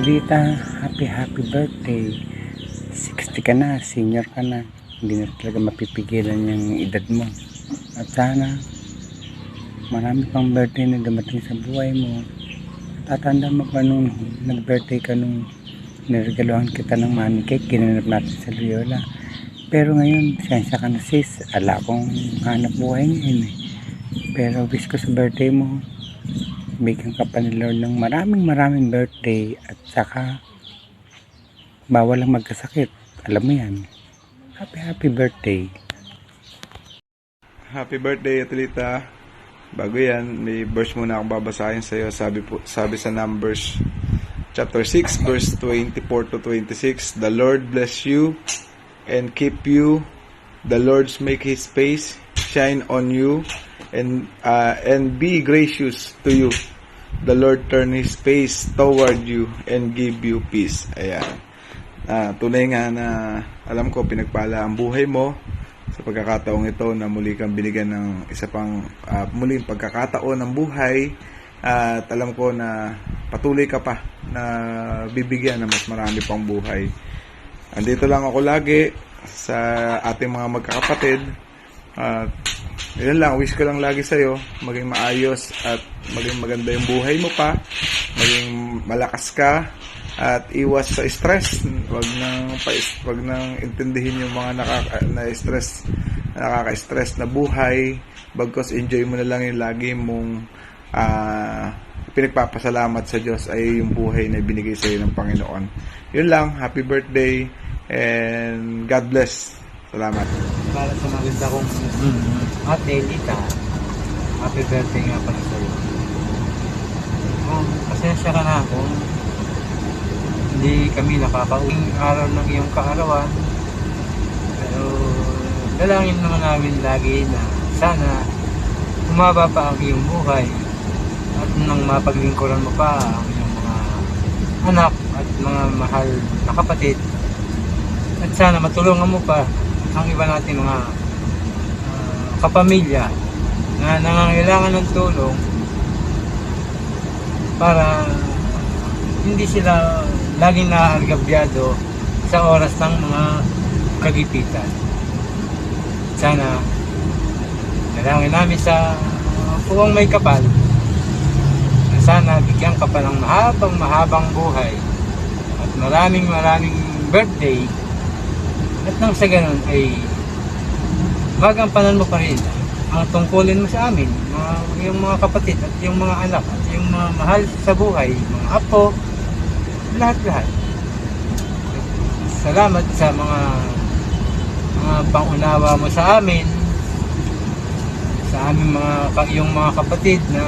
Atilita, happy birthday. 60 ka na, senior ka na. Hindi na talaga mapipigilan yung edad mo. At sana marami pang birthday na dumating sa buhay mo. Tatanda mo pa nung nag-birthday ka nung niregaluhan kita ng money cake, ginanap natin sa Loyola. Pero ngayon, siyensya ka na sis, ala kong hanap buhay ngayon eh. Pero wish ko sa birthday mo, bigyan ka pa ni Lord ng maraming birthday at saka bawal lang magkasakit. Alam mo yan. Happy birthday. Happy birthday, Atlita. Bago yan, may verse muna akong babasahin sa iyo. Sabi sa Numbers chapter 6 verse 24 to 26, the Lord bless you and keep you. The Lord make his face shine on you and be gracious to you. The Lord turn his face toward you and give you peace. Ayan. Tunay nga na alam ko pinagpala ang buhay mo sa pagkakataong ito na muli kang binigyan ng isa pang muling pagkakataon ng buhay, at alam ko na patuloy ka pa na bibigyan ng mas marami pang buhay. Andito lang ako lagi sa ating mga magkakapatid. Yan lang, wish ko lang lagi sa'yo maging maayos at maging maganda yung buhay mo pa, maging malakas ka at iwas sa stress. Wag nang intindihin yung mga nakaka-stress na buhay, bagkus enjoy mo na lang yung lagi mong pinagpapasalamat sa Diyos ay yung buhay na binigay sa iyo ng Panginoon. Yun lang, happy birthday and God bless. Salamat. Para sa maganda kong ate Lita, happy birthday nga pala sa iyo. Pasensya ka na kung hindi kami nakakauwing araw ng iyong kaarawan, pero dalangin naman namin lagi na sana humaba pa ang iyong buhay at nang mapaglingkuran mo pa ang iyong mga anak at mga mahal na kapatid, at sana matulungan mo pa ang iba natin mga kapamilya na nangangailangan ng tulong para hindi sila laging naaalgabyado sa oras ng mga kagipitan. Sana dalangin namin sa puwang may kapal na sana bigyan ka pa ng mahabang buhay at maraming birthday, at nang sa ganun ay magampanan mo pa rin ang tungkulin mo sa amin, yung mga kapatid at yung mga anak at yung mga mahal sa buhay, mga apo, lahat. Salamat sa mga pangunawa mo sa amin, sa aming yung mga kapatid na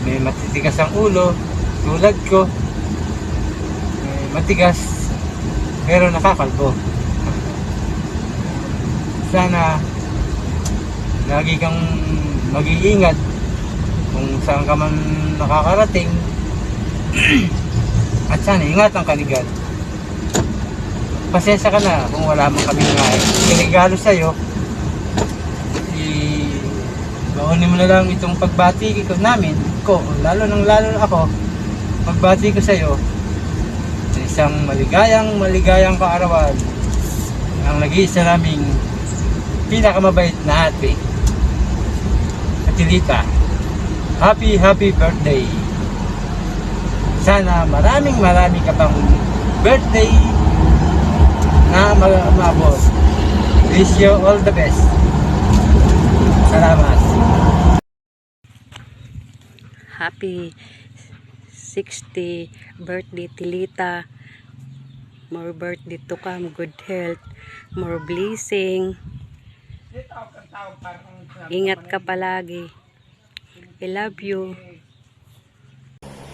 may matitigas ang ulo tulad ko, matigas pero nakakalbo. Sana lagi kang mag-iingat kung saan ka man nakakarating at sana ingatan ka ni God. Pasensya ka na kung wala mo kami regalo sa'yo. Baunin mo na lang itong pagbati ko, lalo ako, pagbati ko sa'yo sa isang maligayang kaarawan ang nag-iisa naming pinakamabait na ate Atilita. Happy birthday. Sana maraming ka pang birthday na maabot. Wish you all the best. Salamat. Happy 60 birthday, Tilita. More birthday to come, good health, more blessing. Ingat ka palagi. I love you.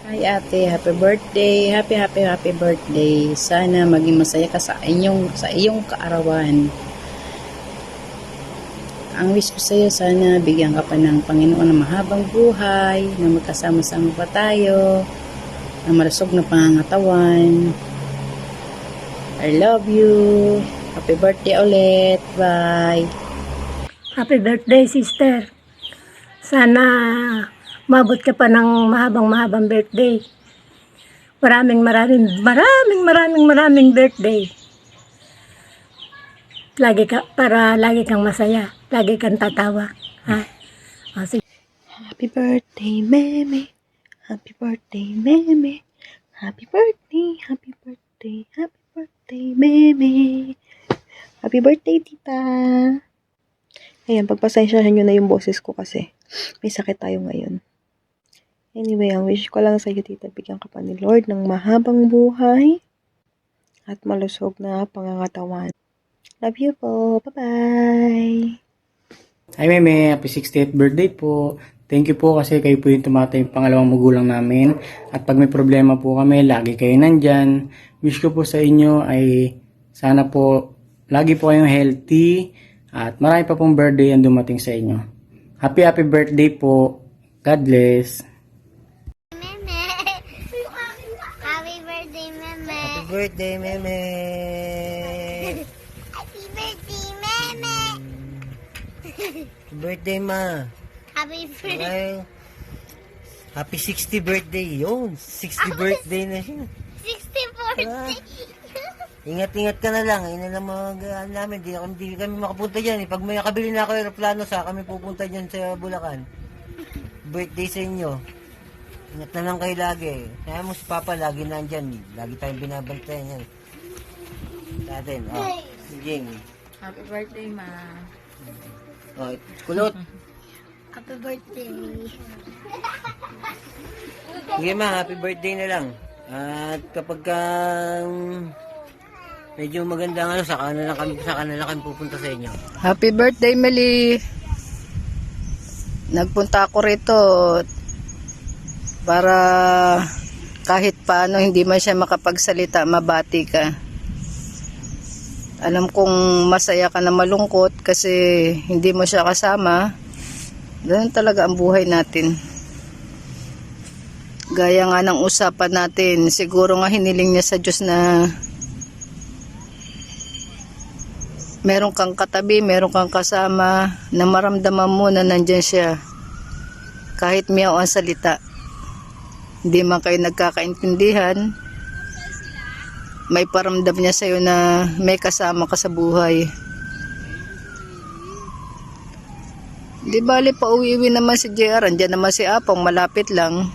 Hi ate, happy birthday. Happy birthday. Sana maging masaya ka sa iyong kaarawan. Ang wish ko sa iyo, sana bigyan ka pa ng Panginoon ng mahabang buhay, na magkasama-sama pa tayo, na malusog na pangangatawan. I love you. Happy birthday ulit. Bye. Happy birthday, sister. Sana mabot ka pa ng mahabang birthday. maraming birthday. Lagi kang masaya. Lagi kang tatawa. Ha? O, sige. Happy birthday, Meme. Happy birthday, Meme. Happy birthday, happy birthday, happy birthday, Meme. Happy birthday, tita. Ayan, pagpasensyahan nyo na yung boses ko kasi may sakit tayo ngayon. Anyway, ang wish ko lang sa'yo, tita, bigyan ka pa ni Lord ng mahabang buhay at malusog na pangangatawan. Love you po. Bye-bye. Hi Meme, happy 60th birthday po. Thank you po kasi kayo po yung tumatay yung pangalawang magulang namin. At pag may problema po kami, lagi kayo nandyan. Wish ko po sa inyo ay sana po lagi po kayong healthy at marami pa pong birthday ang dumating sa inyo. Happy birthday po. God bless. Happy birthday, Meme. Happy birthday, Meme. Happy birthday, Meme. Happy birthday, ma. Happy birthday. Ay, happy 60 birthday. Yun, 60 birthday na siya. 60 birthday. Ingat-ingat ka na lang. Yun na lang mga namin. Di kami makapunta dyan. Pag may nakabili na ako aeroplano sa kami pupunta dyan sa Bulacan. Birthday sa inyo. Ingat na lang kayo lagi. Kaya mo si Papa lagi nandyan. Lagi tayong binabantayan yan. Sa atin. Oh, Jing. Happy birthday, ma. Oh, kulot. Happy birthday. Sige ma, happy birthday na lang. At kapag medyo maganda ano, saka na lang kami pupunta sa inyo. Happy birthday, Meli. Nagpunta ako rito para kahit paano hindi man siya makapagsalita, mabati ka. Alam kong masaya ka na malungkot kasi hindi mo siya kasama. Ganun talaga ang buhay natin. Gaya nga ng usapan natin, siguro nga hiniling niya sa Diyos na meron kang katabi, meron kang kasama, na maramdaman mo na nandyan siya. Kahit miyaw ang salita. Hindi man kayo nagkakaintindihan, may paramdam niya sa'yo na may kasama ka sa buhay. Di bali pa uwi naman si JR, andyan naman si Apong, malapit lang.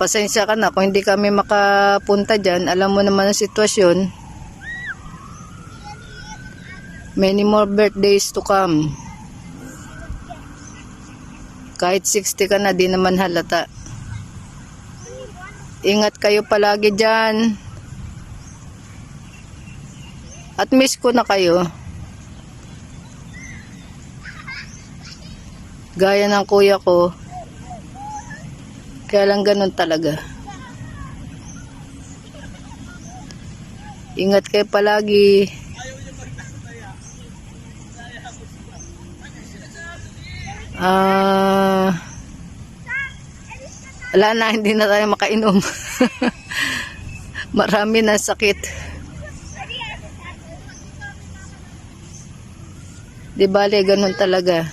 Pasensya ka na kung hindi kami makapunta dyan, alam mo naman ang sitwasyon. Many more birthdays to come. Kahit 60 ka na, di naman halata. Ingat kayo palagi dyan. At miss ko na kayo. Gaya ng kuya ko. Kaya lang ganun talaga. Ingat kayo palagi. Wala na, hindi na tayo makainom. Marami na sakit. Di bale, ganun talaga.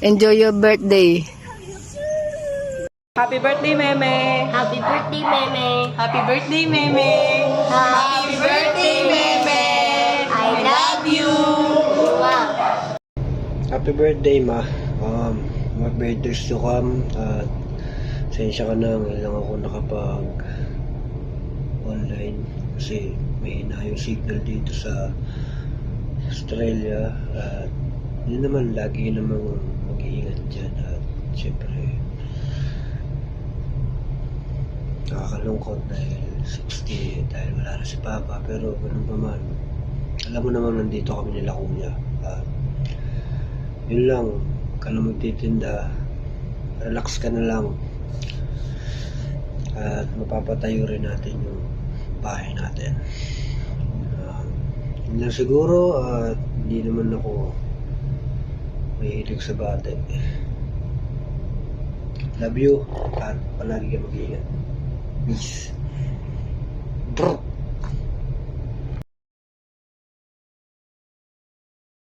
Enjoy your birthday. Happy birthday, Meme. Happy birthday, Meme. Happy birthday, Meme. Happy birthday, Meme. I love you. Happy birthday, ma. More birthdays to come. Sensya ka na, ngayon lang ako nakapag-online kasi may hina yung signal dito sa Australia. At yun naman, lagi namang mag-iingat dyan. At syempre, nakakalungkot dahil 60, dahil wala na si Papa. Pero ganun pa man, alam mo naman nandito kami nila kuya. Yun lang, ka na magtitinda, relax ka na lang. At mapapatayo rin natin yung bahay natin. Yun lang siguro, at hindi naman ako mahilig sa bate. Love you, at palagi ka mag-iingat. Peace. Bro.